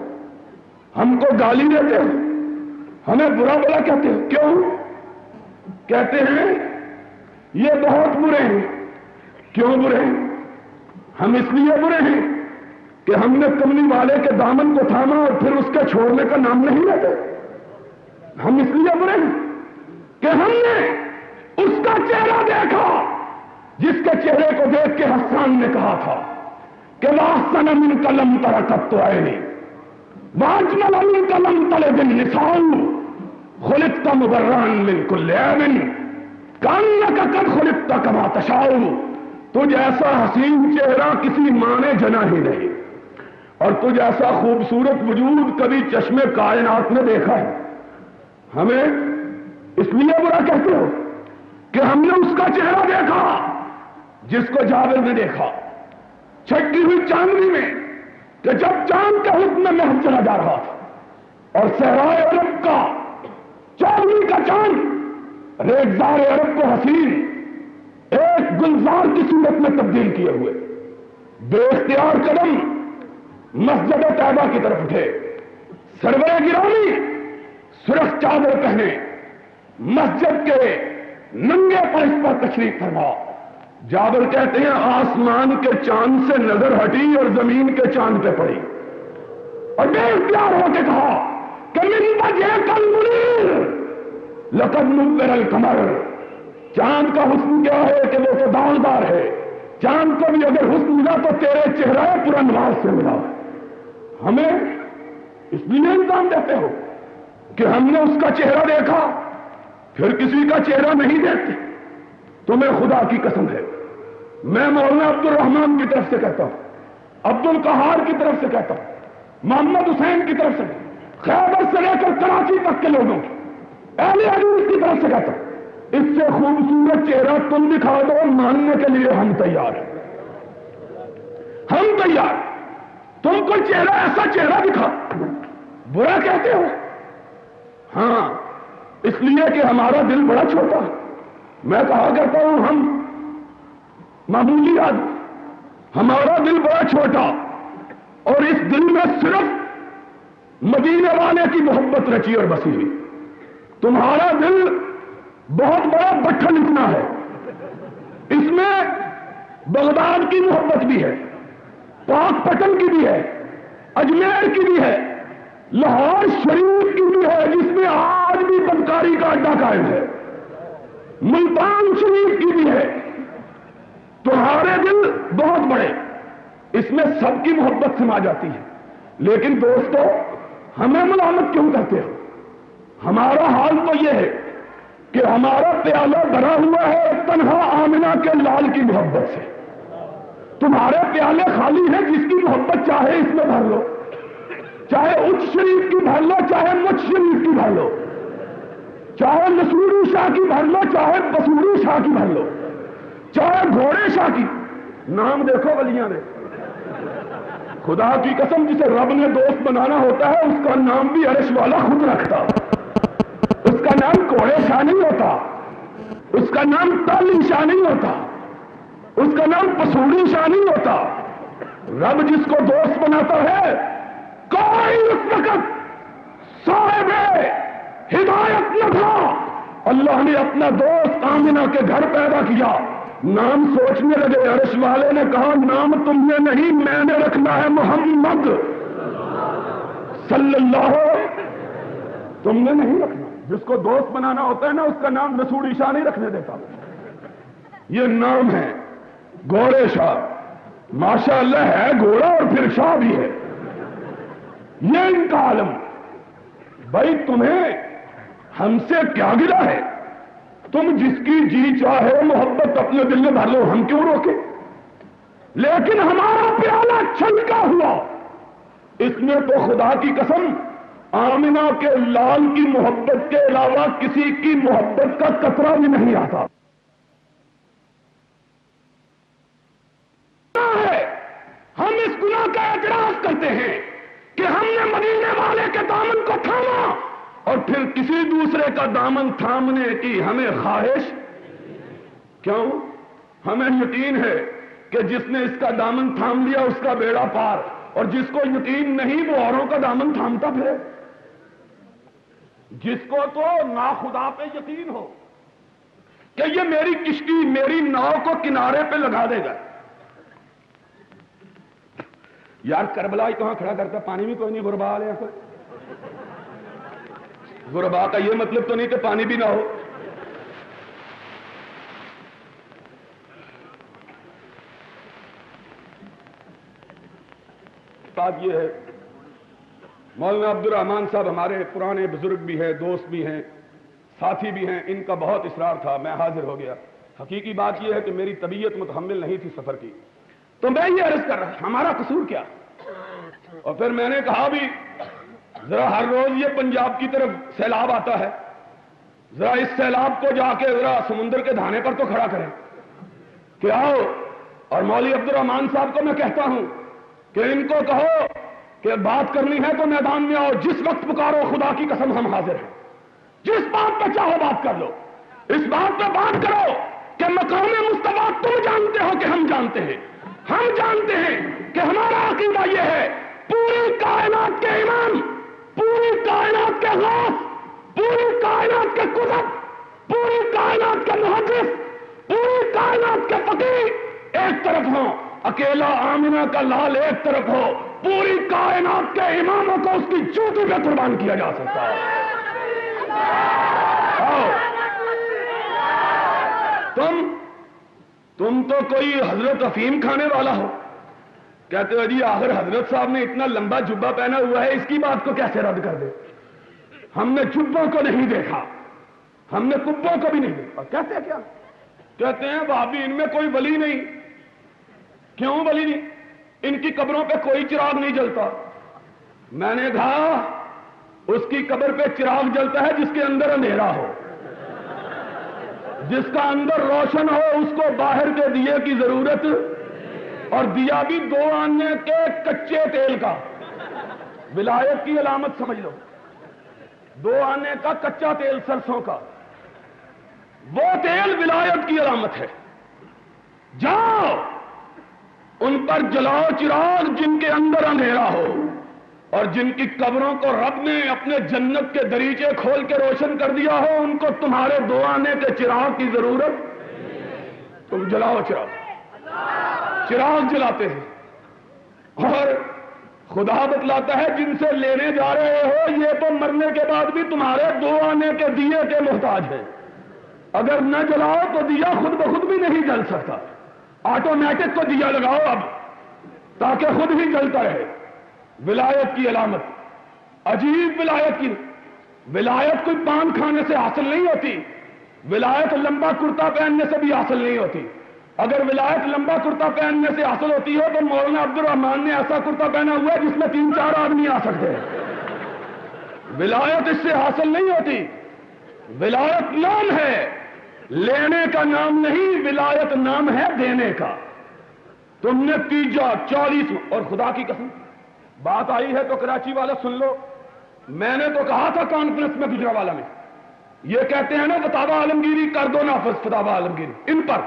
ہم کو گالی دیتے ہو، ہمیں برا بلا کہتے ہو. کیوں کہتے ہیں؟ یہ بہت برے ہیں. کیوں برے ہیں؟ ہم اس لیے برے ہیں کہ ہم نے کملی والے کے دامن کو تھاما اور پھر اس کے چھوڑنے کا نام نہیں لیتے. ہم اس لیے برے ہیں کہ ہم نے اس کا چہرہ دیکھا جس کے چہرے کو دیکھ کے حسان نے کہا تھا کہ وَأَحْسَنَ مِنْكَ لَمْ تَرَ قَطُّ عَيْنِي وَأَجْمَلَ مِنْكَ لَمْ تَلِدِ النِّسَاءُ خُلِقْتَ مُبَرَّأً مِنْ كُلِّ عَيْبٍ كَأَنَّكَ قَدْ خُلِقْتَ كَمَا تَشَاءُ. تجھ ایسا حسین چہرہ کسی ماں نے جنا ہی نہیں، اور تجھ ایسا خوبصورت وجود کبھی چشمے کائنات نے دیکھا ہے. ہمیں اس لیے برا کہتے ہو کہ ہم نے اس کا چہرہ دیکھا جس کو جابر نے دیکھا چھٹی ہوئی چاندنی میں، کہ جب چاند کا حسن میں محل چلا جا رہا تھا اور صحرائے عرب کا چاندنی کا چاند ریگزار عرب کو حسین ایک گلزار کی صورت میں تبدیل کیے ہوئے بے اختیار قدم مسجد طیبہ کی طرف اٹھے. سرور گرامی سرخ چادر پہنے مسجد کے ننگے فرش پر تشریف فرما. جابر کہتے ہیں آسمان کے چاند سے نظر ہٹی اور زمین کے چاند پہ پڑی اور بے اختیار ہو کے کہا کہ من وجهك المنیر لقد نور القمر. چاند کا حسن کیا ہے کہ وہ تو داغدار ہے، چاند کو بھی اگر حسن ملا تو تیرے چہرہ پورا نواز سے ملا. ہمیں اس لیے الزام دیتے ہو کہ ہم نے اس کا چہرہ دیکھا پھر کسی کا چہرہ نہیں دیکھتے. تمہیں خدا کی قسم ہے، میں مولانا عبد الرحمان کی طرف سے کہتا ہوں، عبد القہار کی طرف سے کہتا ہوں، محمد حسین کی طرف سے، خیبر سے لے کر کراچی تک کے لوگوں کی، اہل حدیث کی طرف سے کہتا ہوں، اس سے خوبصورت چہرہ تم دکھا دو، ماننے کے لیے ہم تیار ہیں، ہم تیار. تم کوئی چہرہ ایسا چہرہ دکھا، برا کہتے ہو. ہاں اس لیے کہ ہمارا دل بڑا چھوٹا ہے. میں کہا کرتا ہوں ہم معمولی آدمی، ہمارا دل بڑا چھوٹا، اور اس دل میں صرف مدینے والے کی محبت رچی اور بسی ہوئی. تمہارا دل بہت بڑا بٹھن اتنا ہے، اس میں بغداد کی محبت بھی ہے، پاک پٹن کی بھی ہے، اجمیر کی بھی ہے، لاہور شریف کی بھی ہے جس میں آج بھی بدکاری کا اڈا قائم ہے، ملتان شریف کی بھی ہے. تمہارے دل بہت بڑے، اس میں سب کی محبت سما جاتی ہے. لیکن دوستو ہمیں ملامت کیوں کرتے ہو؟ ہمارا حال تو یہ ہے کہ ہمارا پیالہ بھرا ہوا ہے تنہا آمنہ کے لال کی محبت سے. تمہارے پیالے خالی ہیں، جس کی محبت چاہے اس میں بھر لو، چاہے اچ شریف کی بھر لو، چاہے مچ شریف کی بھر لو، چاہے نصوری شاہ کی بھر لو، چاہے بصوری شاہ کی بھر لو، چاہے گھوڑے شاہ کی. نام دیکھو ولیاں نے، خدا کی قسم جسے رب نے دوست بنانا ہوتا ہے اس کا نام بھی عرش والا خود رکھتا. اس کا نام گھوڑے شاہ نہیں ہوتا، اس کا نام تالی شاہ نہیں ہوتا، اس کا نام پسوڑی شاہ نہیں ہوتا. رب جس کو دوست بناتا ہے کوئی اس وقت صاحب ہدایت نہ تھا اللہ نے اپنا دوست آمنہ کے گھر پیدا کیا، نام سوچنے لگے، عرش والے نے کہا نام تم نے نہیں، میں نے رکھنا ہے محمد صلی اللہ، تم نے نہیں رکھنا۔ جس کو دوست بنانا ہوتا ہے نا، اس کا نام مسعود شاہ نہیں رکھنے دیتا، یہ نام ہے گھوڑے شاہ، ماشاء اللہ ہے گھوڑا اور پھر شاہ بھی ہے، یہ ان کا عالم۔ بھائی تمہیں ہم سے کیا گلا ہے؟ تم جس کی جی چاہے محبت اپنے دل میں بھر لو، ہم کیوں روکے؟ لیکن ہمارا پیالہ چھلکا ہوا، اس میں تو خدا کی قسم آمنہ کے لال کی محبت کے علاوہ کسی کی محبت کا قطرہ بھی نہیں آتا۔ ہم اس گناہ کا اعتراف کرتے ہیں کہ ہم نے مدینے والے کے دامن کو تھاما اور پھر کسی دوسرے کا دامن تھامنے کی ہمیں خواہش کیوں؟ ہمیں یقین ہے کہ جس نے اس کا دامن تھام لیا اس کا بیڑا پار، اور جس کو یقین نہیں وہ اوروں کا دامن تھامتا پھرے۔ جس کو تو ناخدا پہ یقین ہو کہ یہ میری کشتی میری ناؤ کو کنارے پہ لگا دے گا، یار کربلا کہاں کھڑا کرتا، پانی بھی کوئی نہیں، غربا لے ایسا۔ غربا کا یہ مطلب تو نہیں کہ پانی بھی نہ ہو۔ بات یہ ہے، مولانا عبد الرحمان صاحب ہمارے پرانے بزرگ بھی ہیں، دوست بھی ہیں، ساتھی بھی ہیں، ان کا بہت اصرار تھا، میں حاضر ہو گیا۔ حقیقی بات یہ ہے کہ میری طبیعت متحمل نہیں تھی سفر کی، تو میں یہ عرض کر رہا ہمارا قصور کیا؟ اور پھر میں نے کہا بھی ذرا ہر روز یہ پنجاب کی طرف سیلاب آتا ہے، ذرا اس سیلاب کو جا کے ذرا سمندر کے دھانے پر تو کھڑا کریں کہ آؤ۔ اور مولوی عبد الرحمان صاحب کو میں کہتا ہوں کہ ان کو کہو کہ بات کرنی ہے تو میدان میں آؤ، جس وقت پکارو، خدا کی قسم ہم حاضر ہیں، جس بات پہ چاہو بات کر لو، اس بات پہ بات کرو کہ مقام مصطفیٰ تم جانتے ہو کہ ہم جانتے ہیں، ہم جانتے ہیں کہ ہمارا عقیدہ یہ ہے پوری کائنات کے امام، پوری کائنات کے غوث، پوری کائنات کے قطب، پوری کائنات کے محدث، پوری کائنات کے فقیر ایک طرف ہوں، اکیلا آمنہ کا لال ایک طرف ہو، پوری کائنات کے اماموں کو اس کی چوٹی پہ قربان کیا جا سکتا ہے۔ تم تو کوئی حضرت افیم کھانے والا ہو، کہتے ہو جی آخر حضرت صاحب نے اتنا لمبا جبہ پہنا ہوا ہے، اس کی بات کو کیسے رد کر دے؟ ہم نے جبوں کو نہیں دیکھا، ہم نے کبوں کو بھی نہیں دیکھا۔ کہتے ہیں کیا؟ کہتے ہیں وہابی ان میں کوئی ولی نہیں۔ کیوں ولی نہیں؟ ان کی قبروں پہ کوئی چراغ نہیں جلتا۔ میں نے کہا اس کی قبر پہ چراغ جلتا ہے جس کے اندر اندھیرا ہو، جس کا اندر روشن ہو اس کو باہر کے دیے کی ضرورت، اور دیا بھی 2 آنے کے کچے تیل کا، ولایت کی علامت سمجھ لو، 2 آنے کا کچا تیل سرسوں کا، وہ تیل ولایت کی علامت ہے۔ جاؤ ان پر جلاؤ چراغ جن کے اندر اندھیرا ہو، اور جن کی قبروں کو رب نے اپنے جنت کے دریچے کھول کے روشن کر دیا ہو، ان کو تمہارے 2 آنے کے چراغ کی ضرورت، تم جلاؤ چراغ۔ چراغ جلاتے ہیں، اور خدا بتلاتا ہے جن سے لینے جا رہے ہو یہ تو مرنے کے بعد بھی تمہارے 2 آنے کے دیے کے محتاج ہے، اگر نہ جلاؤ تو دیا خود بخود بھی نہیں جل سکتا، آٹومیٹک کو دیا لگاؤ اب تاکہ خود ہی جلتا رہے۔ ولایت کی علامت، عجیب ولایت کی، ولایت کوئی پان کھانے سے حاصل نہیں ہوتی، ولایت لمبا کرتا پہننے سے بھی حاصل نہیں ہوتی۔ اگر ولایت لمبا کرتا پہننے سے حاصل ہوتی ہو تو مولانا عبد الرحمان نے ایسا کرتا پہنا ہوا ہے جس میں 3-4 آدمی آ سکتے ہیں۔ ولایت اس سے حاصل نہیں ہوتی، ولایت نام ہے، لینے کا نام نہیں، ولایت نام ہے دینے کا۔ تم نے 30-40 اور خدا کی قسم بات آئی ہے تو کراچی والا سن لو، میں نے تو کہا تھا کانفرنس میں گجرانوالہ میں، یہ کہتے ہیں نا فتاوی عالمگیری کر دو نافذ، فتاوی عالمگیری ان پر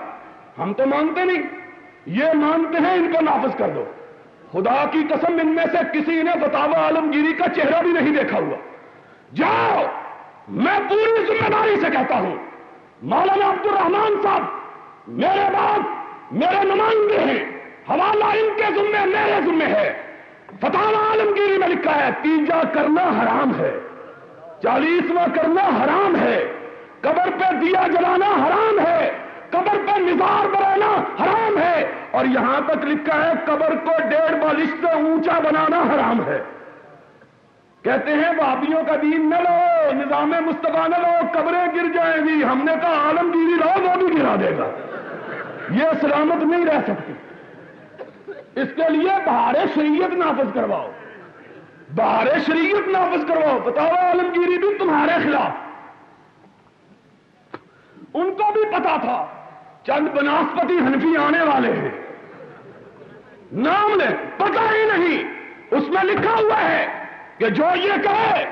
ہم تو مانتے نہیں، یہ مانتے ہیں ان کو نافذ کر دو۔ خدا کی قسم ان میں سے کسی نے فتاوی عالمگیری کا چہرہ بھی نہیں دیکھا ہوا۔ جاؤ میں پوری ذمہ داری سے کہتا ہوں، مولانا عبد الرحمان صاحب میرے بعد میرے نمائندے ہیں، حوالہ ان کے ذمے میرے ذمے ہے۔ فتاوی عالمگیری میں لکھا ہے 30 کرنا حرام ہے، 40واں کرنا حرام ہے، قبر پہ دیا جلانا حرام ہے، قبر پہ مزار بنانا حرام ہے، اور یہاں تک لکھا ہے قبر کو 1.5 بالش سے اونچا بنانا حرام ہے۔ کہتے ہیں وہابیوں کا دین نہ لو، نظام مصطفیٰ نہ لو، قبریں گر جائیں گی۔ ہم نے کہا عالمگیری لو، وہ بھی گرا دے گا، یہ سلامت نہیں رہ سکتی۔ اس کے لیے بہار شریعت نافذ کرواؤ، بہار شریعت نافذ کرواؤ۔ بتاؤ عالمگیری بھی تمہارے خلاف، ان کو بھی پتا تھا چند بناسپتی حنفی آنے والے ہیں، نام لے پتا ہی نہیں، اس میں لکھا ہوا ہے کہ جو یہ کہے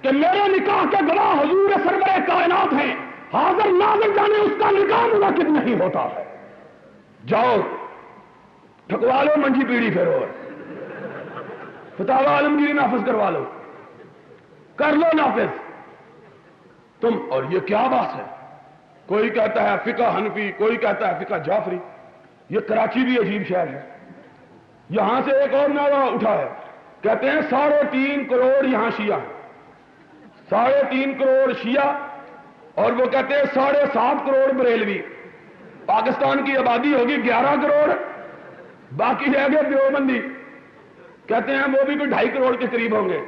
کہ میرے نکاح کے گواہ حضور سرور کائنات ہیں، حاضر ناظر جانے اس کا نکاح منعقد نہیں ہوتا ہے۔ جاؤ ٹھکوا لو منجی پیڑی پھیرو، فتاوی عالمگیری نافذ کروا لو، کر لو نافذ تم۔ اور یہ کیا بات ہے، کوئی کہتا ہے فقہ حنفی، کوئی کہتا ہے فقہ جعفری۔ یہ کراچی بھی عجیب شہر ہے، یہاں سے ایک اور نعرہ اٹھا ہے، کہتے ہیں 3.5 کروڑ یہاں شیعہ ہیں، 3.5 کروڑ شیعہ، اور وہ کہتے ہیں 7.5 کروڑ بریلوی۔ پاکستان کی آبادی ہوگی 11 کروڑ، باقی رہ گئے دیوبندی، کہتے ہیں وہ بھی کوئی 2.5 کروڑ کے قریب ہوں گے،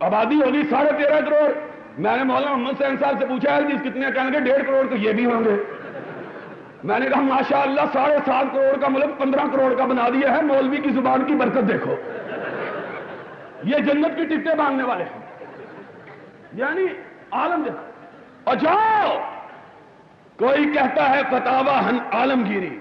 آبادی ہوگی 13.5 کروڑ۔ میں نے مولانا محمد حسین صاحب سے پوچھا ہے کتنے، کہنے کے 1.5 کروڑ تو یہ بھی ہوں گے۔ میں نے کہا ماشاءاللہ 7.5 کروڑ کا ملک 15 کروڑ کا بنا دیا ہے، مولوی کی زبان کی برکت دیکھو، یہ جنت کی ٹکٹیں باندھنے والے ہیں، یعنی عالم دیکھو۔ اور جاؤ کوئی کہتا ہے فتاوی عالمگیری،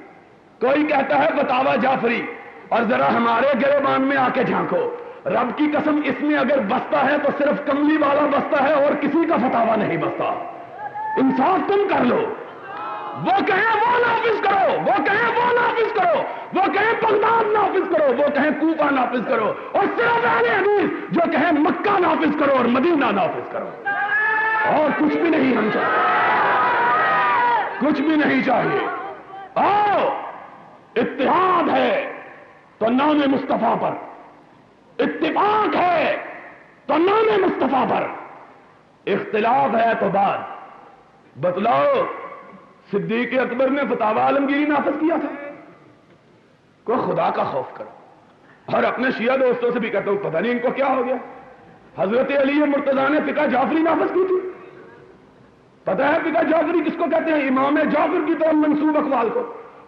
کوئی کہتا ہے فتاوی جعفری، اور ذرا ہمارے گریبان میں آ کے جھانکو، رب کی قسم اس میں اگر بستا ہے تو صرف کملی والا بستا ہے اور کسی کا فتاوی نہیں بستا۔ انصاف تم کر لو، وہ کہیں وہ نافذ کرو، وہ کہیں وہ نافذ کرو، وہ کہیں بغداد نافذ کرو، وہ کہیں کوفہ نافذ کرو، اور صرف اہل حدیث جو کہیں مکہ نافذ کرو اور مدینہ نافذ کرو، اور کچھ بھی نہیں ہم چاہتے، کچھ بھی نہیں چاہیے۔ آؤ اتحاد ہے تو نام مصطفیٰ پر، اتفاق ہے تو نام مصطفیٰ پر، اختلاف ہے تو بعد بتلاؤ صدیق اکبر نے فتاوی عالمگیری نافذ کیا تھا؟ کوئی خدا کا خوف کرو۔ اور اپنے شیعہ دوستوں سے بھی کہتا ہوں پتہ نہیں ان کو کیا ہو گیا، حضرت علی مرتضیٰ نے فقہ جعفری نافذ کی تھی، پتہ ہے فقہ جعفری کس کو کہتے ہیں؟ امام جعفر کی طرف منسوب اقوال کو،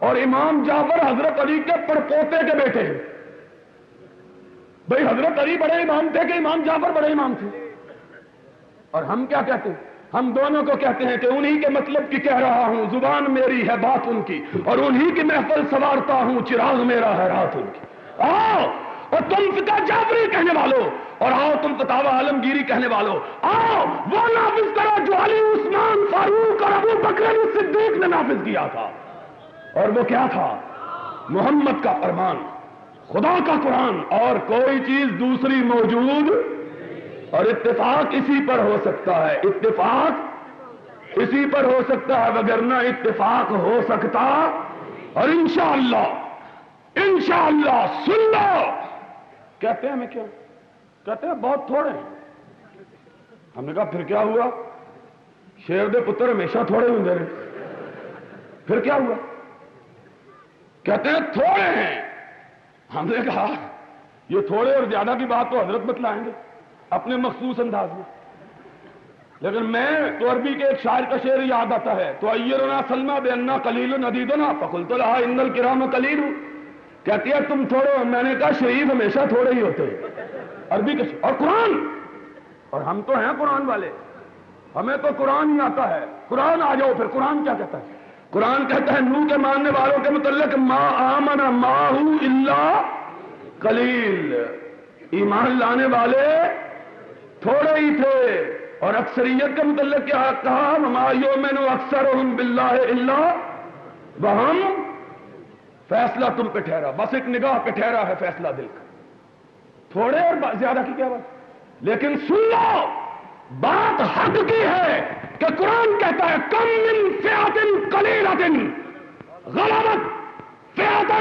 اور امام جعفر حضرت علی کے پڑپوتے کے بیٹے ہیں۔ بھئی حضرت علی بڑے امام تھے کہ امام جعفر بڑے امام تھے؟ اور ہم کیا کہتے ہیں؟ ہم دونوں کو کہتے ہیں کہ انہی کے مطلب کی کہہ رہا ہوں، زبان میری ہے بات ان کی، اور انہی کی محفل سوارتا ہوں، چراغ میرا ہے رات ان کی۔ آؤ اور تم فقہ جعفری کہنے والوں، اور آؤ تم فتاوی عالمگیری کہنے والوں، آؤ وہ نافذ کرو جو علی، عثمان، فاروق اور ابو بکر صدیق نے نافذ کیا تھا۔ اور وہ کیا تھا؟ محمد کا فرمان، خدا کا قرآن، اور کوئی چیز دوسری موجود، اور اتفاق اسی پر ہو سکتا ہے، اتفاق اسی پر ہو سکتا ہے، وگرنہ اتفاق ہو سکتا۔ اور انشاءاللہ سن لو، کہتے ہیں ہمیں کیا کہتے ہیں؟ بہت تھوڑے ہیں۔ ہم نے کہا پھر کیا ہوا؟ شیر دے پتر ہمیشہ تھوڑے ہوں گے، پھر کیا ہوا؟ کہتے ہیں تھوڑے ہیں۔ ہم نے کہا یہ تھوڑے اور زیادہ کی بات تو حضرت بتلائیں گے اپنے مخصوص انداز میں، لیکن میں تو عربی کے ایک شاعر کا شعر یاد آتا ہے، تو ایرنا سلمہ بے انا قلیل ندیدنا فقلت لہا ان الکرام قلیل۔ کہتی ہے تم تھوڑے ہو، میں نے کہا شریف ہمیشہ تھوڑے ہی ہوتے ہیں، عربی کے شعر اور قرآن، اور ہم تو ہیں قرآن والے، ہمیں تو قرآن ہی آتا ہے۔ قرآن آ جاؤ پھر، قرآن کیا کہتا ہے؟ قرآن کہتا ہے نوح کے ماننے والوں کے متعلق ما آمن معہ الا قلیل، ایمان لانے والے تھوڑے ہی تھے، اور اکثریت کے متعلق کیا کہا؟ وما یؤمن اکثرهم باللہ الا وہم، فیصلہ تم پہ ٹھہرا، بس ایک نگاہ پہ ٹھہرا ہے فیصلہ دل کا، تھوڑے اور زیادہ کی کیا بات؟ لیکن سن لو بات حق کی ہے کہ قرآن کہتا ہے کم من فئۃ قلیلۃ غلبت فئۃ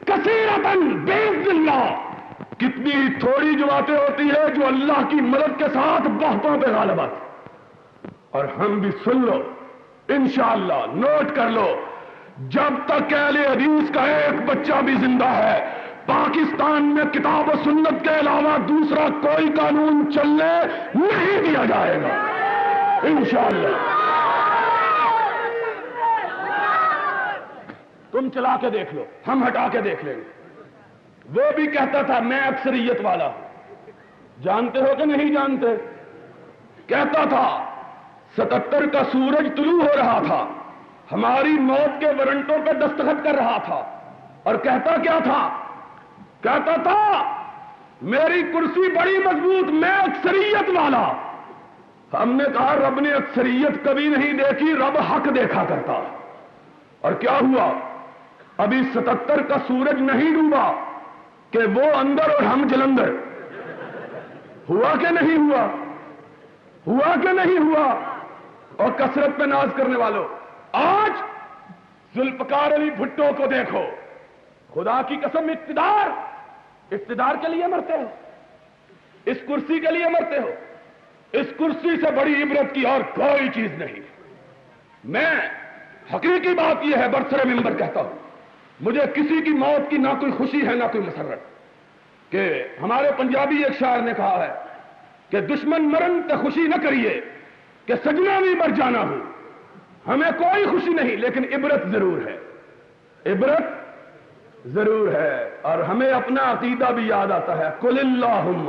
کثیرۃ باذن اللہ، کتنی تھوڑی جماعتیں ہوتی ہے جو اللہ کی مدد کے ساتھ بہتوں پہ غالب آتی. اور ہم بھی سن لو انشاءاللہ، نوٹ کر لو، جب تک اہل حدیث کا ایک بچہ بھی زندہ ہے پاکستان میں کتاب و سنت کے علاوہ دوسرا کوئی قانون چلنے نہیں دیا جائے گا انشاءاللہ. تم چلا کے دیکھ لو، ہم ہٹا کے دیکھ لیں گے. وہ بھی کہتا تھا میں اکثریت والا ہوں، جانتے ہو کہ نہیں جانتے؟ کہتا تھا 77 کا سورج طلوع ہو رہا تھا، ہماری موت کے وارنٹوں پہ دستخط کر رہا تھا، اور کہتا کیا تھا؟ کہتا تھا میری کرسی بڑی مضبوط، میں اکثریت والا. ہم نے کہا رب نے اکثریت کبھی نہیں دیکھی، رب حق دیکھا کرتا. اور کیا ہوا؟ ابھی 77 کا سورج نہیں ڈوبا کہ وہ اندر اور ہم جلندر. ہوا کہ نہیں ہوا؟ ہوا کہ نہیں ہوا؟ اور کثرت پہ ناز کرنے والوں، آج ذوالفقار علی بھٹو کو دیکھو، خدا کی قسم اقتدار کے لیے مرتے ہو، اس کرسی کے لیے مرتے ہو. اس کرسی سے بڑی عبرت کی اور کوئی چیز نہیں. میں حقیقی بات یہ ہے برسر منبر کہتا ہوں، مجھے کسی کی موت کی نہ کوئی خوشی ہے نہ کوئی مسرت. کہ ہمارے پنجابی ایک شاعر نے کہا ہے کہ دشمن مرن تے خوشی نہ کریے کہ سجنا بھی مر جانا ہو. ہمیں کوئی خوشی نہیں لیکن عبرت ضرور ہے، عبرت ضرور ہے. اور ہمیں اپنا عقیدہ بھی یاد آتا ہے، قل اللہم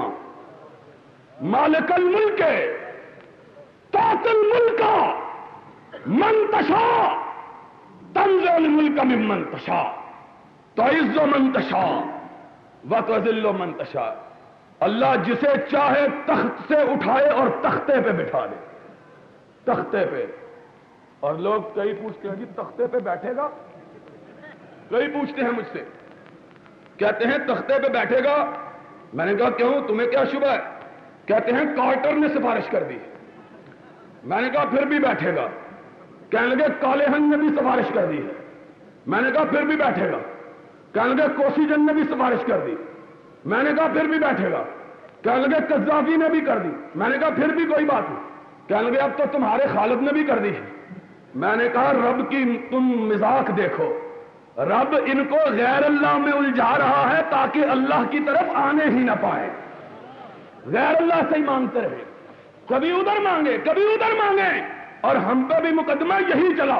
مالک الملک تؤتی الملک من تشاء تنزع الملک ممن تشاء تعز من تشاء وتذل من تشاء. اللہ جسے چاہے تخت سے اٹھائے اور تختے پہ بٹھا دے، تختے پہ. اور لوگ کئی پوچھتے ہیں جی تختے پہ بیٹھے گا؟ کئی پوچھتے ہیں مجھ سے، کہتے ہیں تختے پہ بیٹھے گا. میں نے کہا کیوں، تمہیں کیا شبہ ہے؟ کہتے ہیں کارٹر نے سفارش کر دی. میں نے کہا پھر بھی بیٹھے گا. کہنے لگے کالے ہن نے بھی سفارش کر دی ہے. میں نے کہا پھر بھی بیٹھے گا. کہنے لگے کوسی جن نے بھی سفارش کر دی. میں نے کہا پھر بھی بیٹھے گا. کہنے لگے قذافی نے بھی کر دی. میں نے کہا پھر بھی کوئی بات نہیں. کہنے لگے اب تو تمہارے خالد نے بھی کر دی. میں نے کہا رب کی تم مذاق دیکھو، رب ان کو غیر اللہ میں الجھا رہا ہے تاکہ اللہ کی طرف آنے ہی نہ پائے. غیر اللہ سے ہی مانگتے رہے، کبھی ادھر مانگے کبھی ادھر مانگے. اور ہم پہ بھی مقدمہ یہی چلا.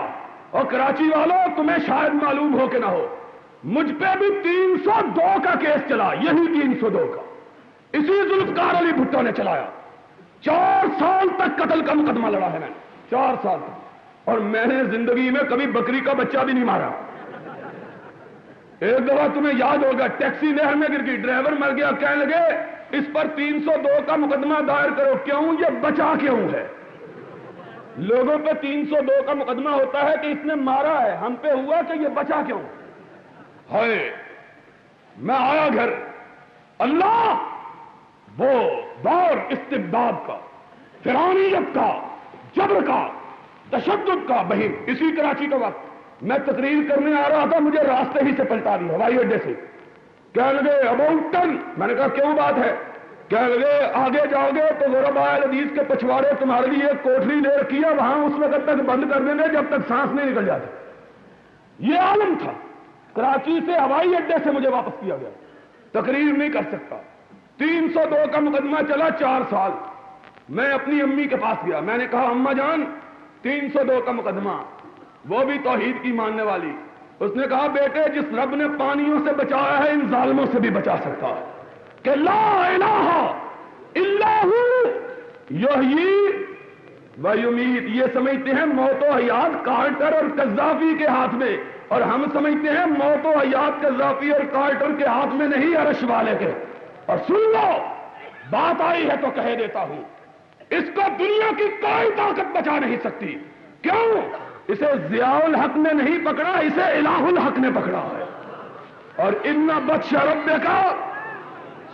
اور کراچی والوں تمہیں شاید معلوم ہو کہ نہ ہو، مجھ پہ بھی 302 کا کیس چلا، یہی 302 کا اسی ذوالفقار علی بھٹو نے چلایا. 4 سال تک قتل کا مقدمہ لڑا ہے میں نے، 4 سال تک. اور میں نے زندگی میں کبھی بکری کا بچہ بھی نہیں مارا. ایک دفعہ تمہیں یاد ہوگا ٹیکسی نہر میں گر گئی، ڈرائیور مر گیا. کہنے لگے اس پر 302 کا مقدمہ دائر کرو. کیوں؟ یہ بچا کیوں ہے؟ لوگوں پہ 302 کا مقدمہ ہوتا ہے کہ اس نے مارا ہے، ہم پہ ہوا کہ یہ بچا کیوں؟ ہے میں آیا گھر، اللہ وہ دور استبداد کا، فرعونیت کا، جبر کا، تشدد کا. بہن اسی کراچی کا وقت میں تقریر کرنے آ رہا تھا، مجھے راستے ہی سے پلٹا دی ہوائی اڈے سے. کہنے لگے اباؤٹ ٹن. میں نے کہا کیوں بات ہے؟ کہنے لگے آگے جاؤ گے تو غرباء الحدیث کے پچھواڑے تمہارے لیے ایک کوٹری لے رکھی ہے، وہاں اس وقت تک بند کر دیں گے جب تک سانس نہیں نکل جاتی. یہ عالم تھا. کراچی سے ہوائی اڈے سے مجھے واپس کیا گیا، تقریر نہیں کر سکتا. 302 کا مقدمہ چلا 4 سال. میں اپنی امی کے پاس گیا، میں نے کہا اماں جان 302 کا مقدمہ، وہ بھی توحید کی ماننے والی. اس نے کہا بیٹے جس رب نے پانیوں سے بچایا ہے ان ظالموں سے بھی بچا سکتا ہے. کہ لا الہ الا ہو یحیی و یمیت. یہ سمجھتے ہیں موت و حیات کارٹر اور قذافی کے ہاتھ میں، اور ہم سمجھتے ہیں موت و حیات قذافی اور کارٹر کے ہاتھ میں نہیں، عرش والے کے. اور سن لو بات آئی ہے تو کہہ دیتا ہوں، اس کو دنیا کی کوئی طاقت بچا نہیں سکتی. کیوں؟ اسے ضیاء الحق نے نہیں پکڑا، اسے الہ الحق نے پکڑا ہے. اور ان بطش ربک،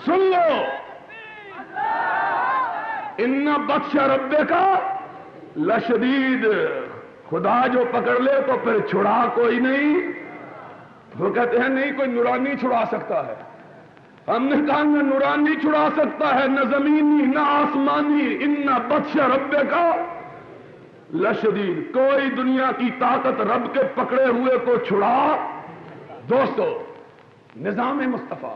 سن لو ان بطش ربک لشدید، خدا جو پکڑ لے تو پھر چھڑا کوئی نہیں. وہ کہتے ہیں نہیں کوئی نورانی چھڑا سکتا ہے. ہم نے کہا نہ نورانی چھڑا سکتا ہے، نہ زمینی نہ آسمانی. ان بطش ربک لشدید، کوئی دنیا کی طاقت رب کے پکڑے ہوئے کو چھڑا. دوستو نظام مصطفیٰ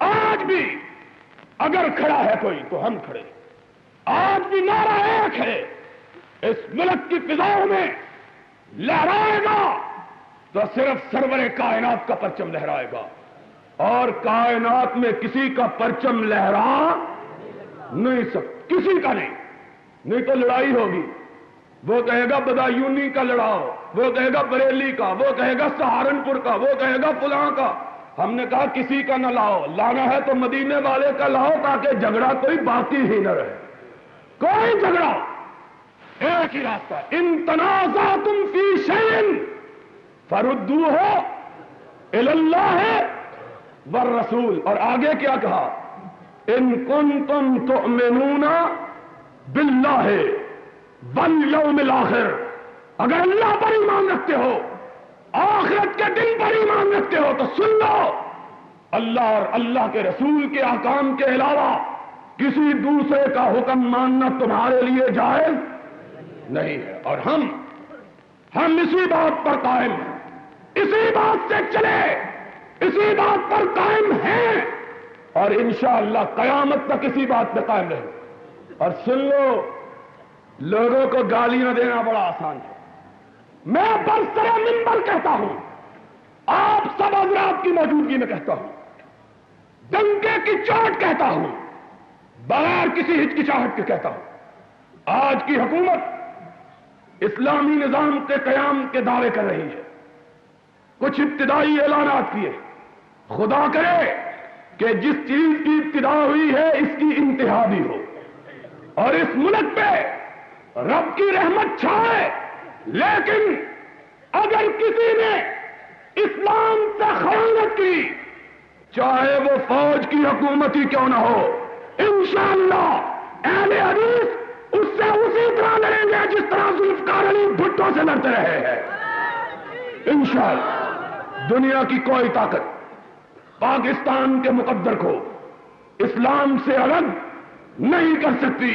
آج بھی اگر کھڑا ہے کوئی تو ہم کھڑے. آج بھی نعرہ ایک ہے، اس ملک کی فضاؤں میں لہرائے گا تو صرف سرور کائنات کا پرچم لہرائے گا، اور کائنات میں کسی کا پرچم لہرا نہیں سکتا، کسی کا نہیں تو لڑائی ہوگی. وہ کہے گا بدایونی کا لڑاؤ، وہ کہے گا بریلی کا، وہ کہے گا سہارنپور کا، وہ کہے گا فلاں کا. ہم نے کہا کسی کا نہ لاؤ، لانا ہے تو مدینے والے کا لاؤ تاکہ جھگڑا کوئی باقی ہی نہ رہے. کوئی جھگڑا، ایک ہی راستہ. ان تنازعتم فی شیء فردوہ الی اللہ والرسول. اور آگے کیا کہا؟ ان کنتم تؤمنون باللہ والیوم الاخر، اگر اللہ پر ایمان رکھتے ہو، آخرت کے دن پر ایمان رکھتے ہو تو سن لو، اللہ اور اللہ کے رسول کے احکام کے علاوہ کسی دوسرے کا حکم ماننا تمہارے لیے جائز نہیں ہے. اور ہم اسی بات پر قائم ہیں، اسی بات سے چلے، اسی بات پر قائم ہیں، اور انشاءاللہ قیامت تک اسی بات پہ قائم رہیں. اور سن لو، لوگوں کو گالیاں دینا بڑا آسان ہے. میں برسر منبر کہتا ہوں، آپ سب حضرات کی موجودگی میں کہتا ہوں، ڈنکے کی چوٹ کہتا ہوں، بغیر کسی ہچکچاہٹ کے کہتا ہوں، آج کی حکومت اسلامی نظام کے قیام کے دعوے کر رہی ہے. کچھ ابتدائی اعلانات کیے. خدا کرے کہ جس چیز کی ابتدا ہوئی ہے اس کی انتہا بھی ہو، اور اس ملک پہ رب کی رحمت چھائے. لیکن اگر کسی نے اسلام سے خیانت کی، چاہے وہ فوج کی حکومت ہی کیوں نہ ہو، انشاءاللہ اہل حدیث اس سے اسی طرح لڑیں گے جس طرح ذوالفقار علی بھٹو سے لڑتے رہے ہیں. انشاءاللہ دنیا کی کوئی طاقت پاکستان کے مقدر کو اسلام سے الگ نہیں کر سکتی.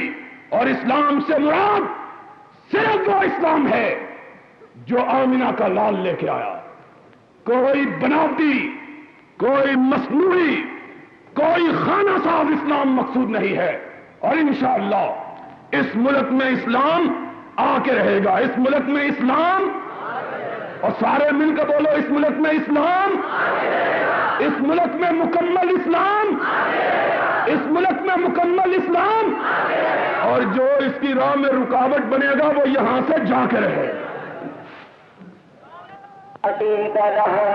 اور اسلام سے مراد صرف وہ اسلام ہے جو آمنہ کا لال لے کے آیا. کوئی بناوٹی، کوئی مصنوعی، کوئی خانہ ساز اسلام مقصود نہیں ہے. اور انشاءاللہ اس ملک میں اسلام آ کے رہے گا. اس ملک میں اسلام، اور سارے مل کے بولو، اس ملک میں اسلام، اس ملک میں مکمل اسلام، اس ملک میں مکمل اسلام. اور جو اس کی راہ میں رکاوٹ بنے گا وہ یہاں سے جا کے رہے.